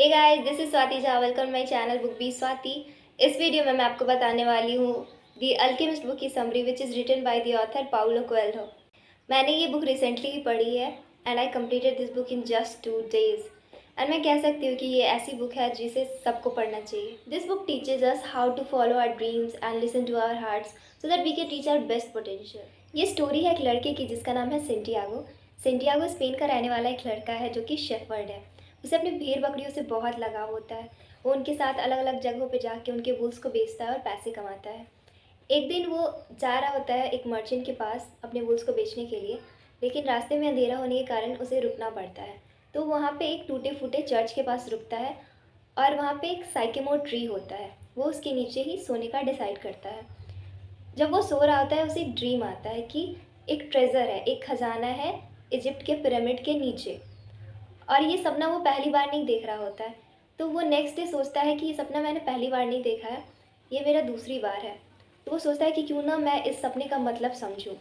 Hey guys, this is Swati Jha. Welcome my channel book B Swati. इस video में मैं आपको बताने वाली हूँ दी अल्केमिस्ट बुक की summary which is written by the author Paulo Coelho. मैंने ये बुक रिसेंटली ही पढ़ी है and I completed this book in just 2 days। एंड मैं कह सकती हूँ कि ये ऐसी बुक है जिसे सबको पढ़ना चाहिए। This book teaches us how to follow our dreams and listen to our hearts so that we can reach our best potential. ये स्टोरी है एक लड़के की जिसका नाम है सेंटियागो। सेंटियागो स्पेन का रहने वाला एक लड़का है जो कि शेफर्ड है। उसे अपनी भेड़ बकरियों से बहुत लगाव होता है। वो उनके साथ अलग अलग जगहों पे जाके उनके वूल्स को बेचता है और पैसे कमाता है। एक दिन वो जा रहा होता है एक मर्चेंट के पास अपने वूल्स को बेचने के लिए, लेकिन रास्ते में अंधेरा होने के कारण उसे रुकना पड़ता है। तो वहाँ पे एक टूटे फूटे चर्च के पास रुकता है और वहाँ पे एक साइकेमोर ट्री होता है। वो उसके नीचे ही सोने का डिसाइड करता है। जब वो सो रहा होता है उसे एक ड्रीम आता है कि एक ट्रेज़र है, एक खजाना है इजिप्ट के पिरामिड के नीचे। और ये सपना वो पहली बार नहीं देख रहा होता है। तो वो नेक्स्ट डे सोचता है कि ये सपना मैंने पहली बार नहीं देखा है, ये मेरा दूसरी बार है। तो वो सोचता है कि क्यों ना मैं इस सपने का मतलब समझूं।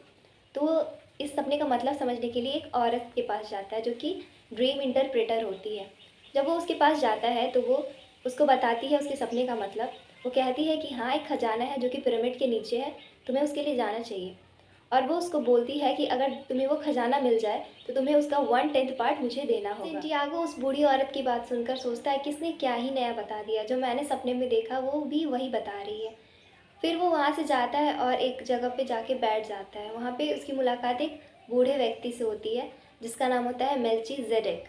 तो वो इस सपने का मतलब समझने के लिए एक औरत के पास जाता है जो कि ड्रीम इंटरप्रेटर होती है। जब वो उसके पास जाता है तो वो उसको बताती है उसके सपने का मतलब। वो कहती है कि हाँ, एक खजाना है जो कि पिरामिड के नीचे है, तुम्हें उसके लिए जाना चाहिए। और वो उसको बोलती है कि अगर तुम्हें वो खजाना मिल जाए तो तुम्हें उसका 1/10 पार्ट मुझे देना होगा। सेंटियागो उस बूढ़ी औरत की बात सुनकर सोचता है कि इसने क्या ही नया बता दिया, जो मैंने सपने में देखा वो भी वही बता रही है। फिर वो वहाँ से जाता है और एक जगह पे जाके बैठ जाता है। वहाँ पे उसकी मुलाकात एक बूढ़े व्यक्ति से होती है जिसका नाम होता है मेल्चीजेडेक।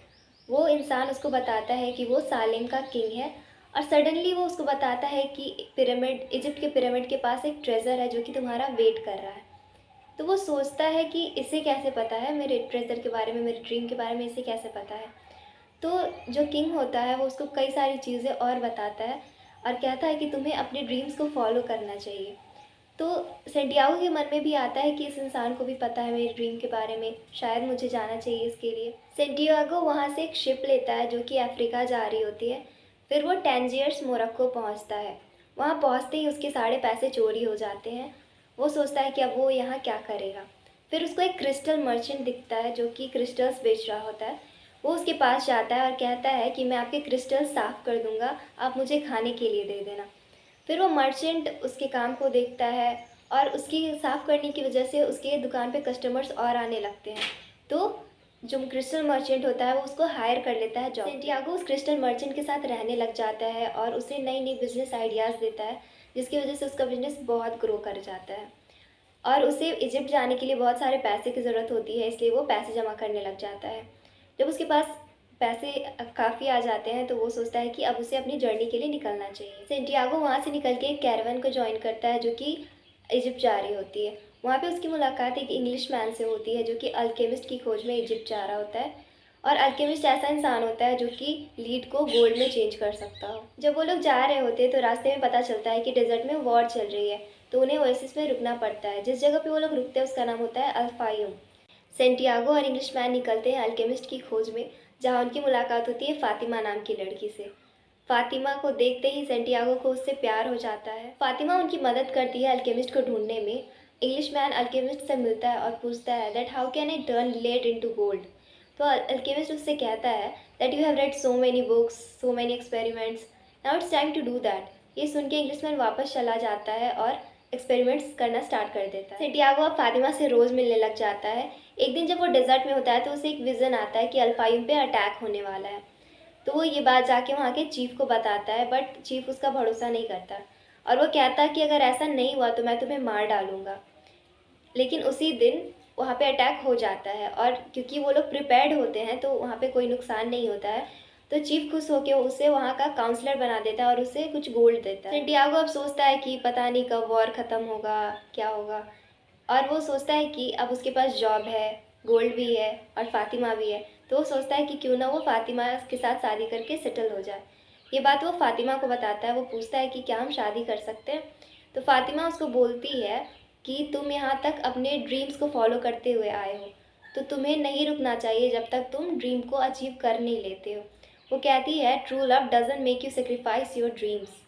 वो इंसान उसको बताता है कि वो सालेम का किंग है और सडनली वो उसको बताता है कि पिरामिड, इजिप्ट के पिरामिड के पास एक ट्रेज़र है जो कि तुम्हारा वेट कर रहा है। तो वो सोचता है कि इसे कैसे पता है, मेरे ट्रेज़र के बारे में, मेरे ड्रीम के बारे में इसे कैसे पता है। तो जो किंग होता है वो उसको कई सारी चीज़ें और बताता है और कहता है कि तुम्हें अपने ड्रीम्स को फॉलो करना चाहिए। तो सेंटियागो के मन में भी आता है कि इस इंसान को भी पता है मेरे ड्रीम के बारे में, शायद मुझे जाना चाहिए इसके लिए। सेंटियागो वहाँ से एक शिप लेता है जो कि अफ्रीका जा रही होती है। फिर वो टैंजियर्स मोरक्को पहुँचता है। वहाँ पहुँचते ही उसके सारे पैसे चोरी हो जाते हैं। वो सोचता है कि अब वो यहाँ क्या करेगा। फिर उसको एक क्रिस्टल मर्चेंट दिखता है जो कि क्रिस्टल्स बेच रहा होता है। वो उसके पास जाता है और कहता है कि मैं आपके क्रिस्टल साफ़ कर दूंगा, आप मुझे खाने के लिए दे देना। फिर वो मर्चेंट उसके काम को देखता है और उसकी साफ़ करने की वजह से उसके दुकान पे कस्टमर्स और आने लगते हैं। तो जो क्रिस्टल मर्चेंट होता है वो उसको हायर कर लेता है जॉब। सेंटियागो उस क्रिस्टल मर्चेंट के साथ रहने लग जाता है और उसे नई नई बिजनेस आइडियाज़ देता है, जिसकी वजह से उसका बिजनेस बहुत ग्रो कर जाता है। और उसे इजिप्ट जाने के लिए बहुत सारे पैसे की ज़रूरत होती है, इसलिए वो पैसे जमा करने लग जाता है। जब उसके पास पैसे काफ़ी आ जाते हैं तो वो सोचता है कि अब उसे अपनी जर्नी के लिए निकलना चाहिए। सेंटियागो वहाँ से निकल के एक कैरावन को ज्वाइन करता है जो कि इजिप्ट जा रही होती है। वहाँ पे उसकी मुलाकात एक इंग्लिश मैन से होती है जो कि अल्केमिस्ट की खोज में इजिप्ट जा रहा होता है। और अल्केमिस्ट ऐसा इंसान होता है जो कि लीड को गोल्ड में चेंज कर सकता हो। जब वो लोग जा रहे होते हैं तो रास्ते में पता चलता है कि डेजर्ट में वॉर चल रही है, तो उन्हें ओएसिस में रुकना पड़ता है। जिस जगह पे वो लोग रुकते हैं उसका नाम होता है अल-फायूम। सेंटियागो और इंग्लिश मैन निकलते हैं अल्केमिस्ट की खोज में, जहाँ उनकी मुलाकात होती है फ़ातिमा नाम की लड़की से। फ़ातिमा को देखते ही सेंटियागो को उससे प्यार हो जाता है। फ़ातिमा उनकी मदद करती है अल्केमिस्ट को ढूंढने में। इंग्लिश मैन अल्केमिस्ट से मिलता है और पूछता है that how can I turn lead into gold. तो अल्केमिस्ट उससे कहता है that you have read so many books, so many experiments, now it's time to do that. ये सुन के इंग्लिश मैन वापस चला जाता है और एक्सपेरिमेंट्स करना स्टार्ट कर देता है। सेंटियागो अब फातिमा से रोज़ मिलने लग जाता है। एक दिन जब वो डेजर्ट में होता है तो उसे एक विज़न आता है कि अल्फायूम पे अटैक होने वाला है। तो वो ये बात जाके वहाँ के चीफ को बताता है, बट चीफ उसका भरोसा नहीं करता और वो कहता है कि अगर ऐसा नहीं हुआ तो मैं तुम्हें मार डालूँगा। लेकिन उसी दिन वहाँ पे अटैक हो जाता है और क्योंकि वो लोग प्रिपेयर्ड होते हैं तो वहाँ पे कोई नुकसान नहीं होता है। तो चीफ खुश होकर उसे वहाँ का काउंसलर बना देता है और उसे कुछ गोल्ड देता है। सेंटियागो अब सोचता है कि पता नहीं कब वॉर ख़त्म होगा, क्या होगा। और वो सोचता है कि अब उसके पास जॉब है, गोल्ड भी है और फ़ातिमा भी है। तो वो सोचता है कि क्यों ना वो फ़ातिमा के साथ शादी करके सेटल हो जाए। ये बात वो फ़ातिमा को बताता है। वो पूछता है कि क्या हम शादी कर सकते हैं। तो फ़ातिमा उसको बोलती है कि तुम यहाँ तक अपने ड्रीम्स को फॉलो करते हुए आए हो, तो तुम्हें नहीं रुकना चाहिए जब तक तुम ड्रीम को अचीव कर नहीं लेते हो। वो कहती है true love doesn't make you sacrifice your dreams.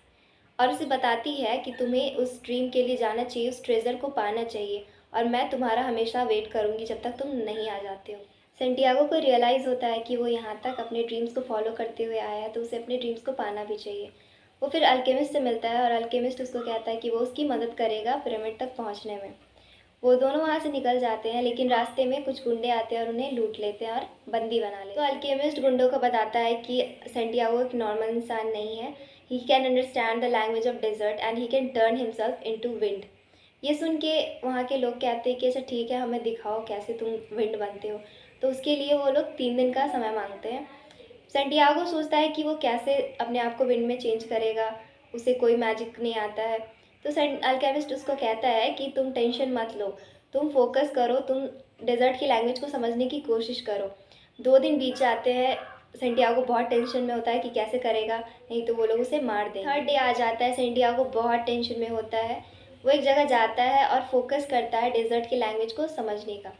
और उसे बताती है कि तुम्हें उस ड्रीम के लिए जाना चाहिए, उस ट्रेज़र को पाना चाहिए और मैं तुम्हारा हमेशा वेट करूँगी जब तक तुम नहीं आ जाते हो। सेंटियागो को रियलाइज़ होता है कि वो यहाँ तक अपने ड्रीम्स को फॉलो करते हुए आया है, तो उसे अपने ड्रीम्स को पाना भी चाहिए। वो फिर अल्केमिस्ट से मिलता है और अल्केमिस्ट उसको कहता है कि वो उसकी मदद करेगा पिरामिड तक पहुँचने में। वो दोनों वहाँ से निकल जाते हैं, लेकिन रास्ते में कुछ गुंडे आते हैं और उन्हें लूट लेते हैं और बंदी बना लेते हैं। तो अल्केमिस्ट गुंडों को बताता है कि सेंटियागो एक नॉर्मल इंसान नहीं है। He can understand the language of desert and he can turn himself into wind. ये सुन के वहाँ के लोग कहते हैं कि अच्छा ठीक है, हमें दिखाओ कैसे तुम विंड बनते हो। तो उसके लिए वो लोग 3 दिन का समय मांगते हैं। सेंटियागो सोचता है कि वो कैसे अपने आप को विंड में चेंज करेगा, उसे कोई मैजिक नहीं आता है। तो सेंट अल्केमिस्ट उसको कहता है कि तुम टेंशन मत लो, तुम फोकस करो, तुम डेजर्ट की लैंग्वेज को समझने की कोशिश करो। 2 दिन बीत जाते हैं, सेंटियागो बहुत टेंशन में होता है कि कैसे करेगा, नहीं तो वो लोग उसे मार देंगे। 3rd डे आ जाता है, सेंटियागो बहुत टेंशन में होता है। वो एक जगह जाता है और फोकस करता है डेजर्ट की लैंग्वेज को समझने का।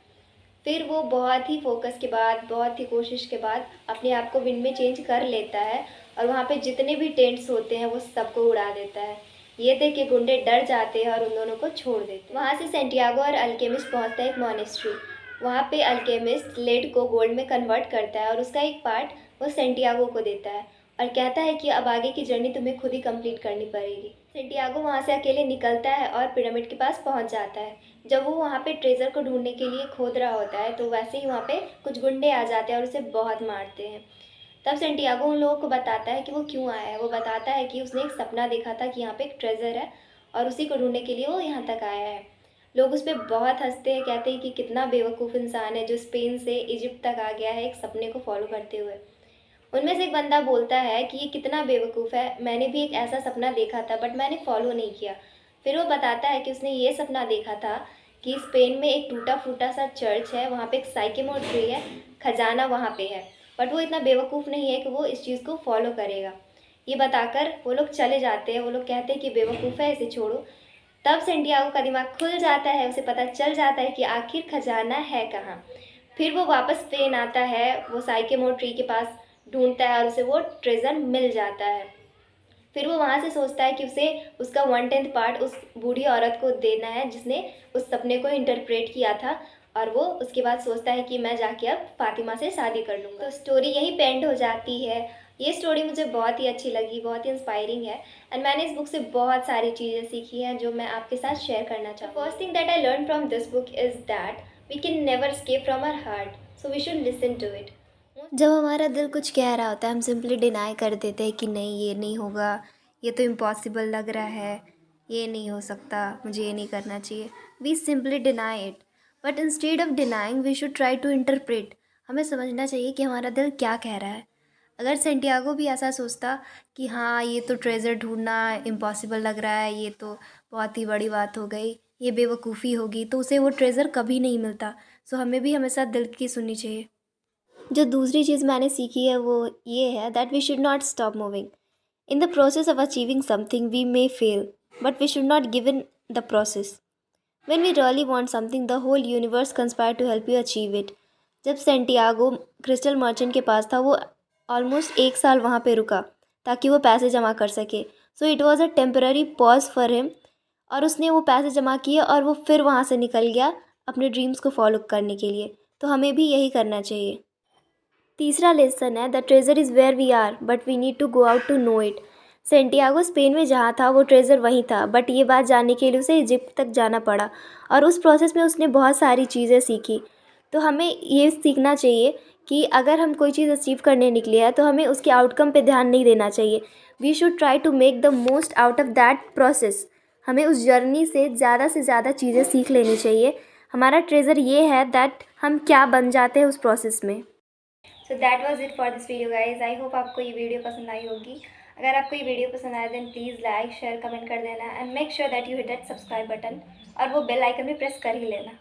फिर वो बहुत ही फोकस के बाद, बहुत ही कोशिश के बाद अपने आप को विंड में चेंज कर लेता है और वहाँ पे जितने भी टेंट्स होते हैं वो सबको उड़ा देता है। ये देख के गुंडे डर जाते हैं और उन दोनों को छोड़ देते हैं। वहाँ से सेंटियागो और अल्केमिस्ट पहुँचता है एक मॉनेस्ट्री। वहाँ पे अल्केमिस्ट लेड को गोल्ड में कन्वर्ट करता है और उसका एक पार्ट वो सेंटियागो को देता है और कहता है कि अब आगे की जर्नी तुम्हें खुद ही कंप्लीट करनी पड़ेगी। सेंटियागो वहाँ से अकेले निकलता है और पिरामिड के पास पहुँच जाता है। जब वो वहाँ पे ट्रेजर को ढूंढने के लिए खोद रहा होता है, तो वैसे ही वहाँ पे कुछ गुंडे आ जाते हैं और उसे बहुत मारते हैं। तब सेंटियागो उन लोगों को बताता है कि वो क्यों आया है। वो बताता है कि उसने एक सपना देखा था कि यहाँ पे एक ट्रेजर है और उसी को ढूंढने के लिए वो यहाँ तक आया है। लोग उस पर बहुत हंसते हैं, कहते हैं कि कितना बेवकूफ़ इंसान है जो स्पेन से इजिप्ट तक आ गया है एक सपने को फॉलो करते हुए। उनमें से एक बंदा बोलता है कि ये कितना बेवकूफ़ है, मैंने भी एक ऐसा सपना देखा था बट मैंने फॉलो नहीं किया। फिर वो बताता है कि उसने ये सपना देखा था कि स्पेन में एक टूटा फूटा सा चर्च है, वहाँ पे एक साइकेमो ट्री है, खजाना वहाँ पे है, बट वो इतना बेवकूफ़ नहीं है कि वो इस चीज़ को फॉलो करेगा। ये बताकर वो लोग चले जाते हैं। वो लोग कहते हैं कि बेवकूफ़ है, इसे छोड़ो। तब सेंटियागो का दिमाग खुल जाता है, उसे पता चल जाता है कि आखिर खजाना है कहाँ। फिर वो वापस स्पेन आता है, वो साइकेमो ट्री के पास ढूंढता है और उसे वो ट्रेजर मिल जाता है। फिर वो वहाँ से सोचता है कि उसे उसका 1/10 पार्ट उस बूढ़ी औरत को देना है जिसने उस सपने को इंटरप्रेट किया था, और वो उसके बाद सोचता है कि मैं जाके अब फातिमा से शादी कर लूँगा। तो स्टोरी यहीं पे एंड हो जाती है। ये स्टोरी मुझे बहुत ही अच्छी लगी, बहुत ही इंस्पायरिंग है एंड मैंने इस बुक से बहुत सारी चीज़ें सीखी हैं जो मैं आपके साथ शेयर करना चाहूँ। First thing that I learn from this book is that we can never escape from our heart, so we should listen to it. जब हमारा दिल कुछ कह रहा होता है, हम सिंपली डिनाई कर देते हैं कि नहीं ये नहीं होगा, ये तो इम्पॉसिबल लग रहा है, ये नहीं हो सकता, मुझे ये नहीं करना चाहिए। We simply deny it, but instead of denying we should try to interpret. हमें समझना चाहिए कि हमारा दिल क्या कह रहा है। अगर सेंटियागो भी ऐसा सोचता कि हाँ ये तो ट्रेजर ढूंढना इम्पॉसिबल लग रहा है, ये तो बहुत ही बड़ी बात हो गई, ये बेवकूफ़ी होगी, तो उसे वो ट्रेजर कभी नहीं मिलता। सो हमें भी हमेशा दिल की सुननी चाहिए। जो दूसरी चीज़ मैंने सीखी है वो ये है that we should not stop moving. In the process of achieving something we may fail, but we should not give in the process. When we really want something the whole universe conspire to help you achieve it. जब Santiago crystal merchant के पास था, वो almost 1 साल वहाँ पे रुका ताकि वो पैसे जमा कर सके। So it was a temporary pause for him, और उसने वो पैसे जमा किए और वो फिर वहाँ से निकल गया अपने ड्रीम्स को फॉलो करने के लिए। तो हमें भी यही करना चाहिए। तीसरा लेसन है the treasure is where we are but we need to go out to know it. Santiago Spain में जहाँ था वो ट्रेजर वहीं था, बट ये बात जानने के लिए उसे इजिप्ट तक जाना पड़ा और उस प्रोसेस में उसने बहुत सारी चीज़ें सीखी। तो हमें ये सीखना चाहिए कि अगर हम कोई चीज़ अचीव करने निकले हैं तो हमें उसके आउटकम पे ध्यान नहीं देना चाहिए। We should try to make the most out of that process. हमें उस जर्नी से ज़्यादा चीज़ें सीख लेनी चाहिए। हमारा ट्रेजर ये है दैट हम क्या बन जाते हैं उस प्रोसेस में। So that was it for this video guys. I hope आपको ये वीडियो पसंद आई होगी। अगर आपको ये वीडियो पसंद आया then please like share comment कर देना and make sure that you hit that subscribe button और वो बेल आइकन भी प्रेस कर ही लेना।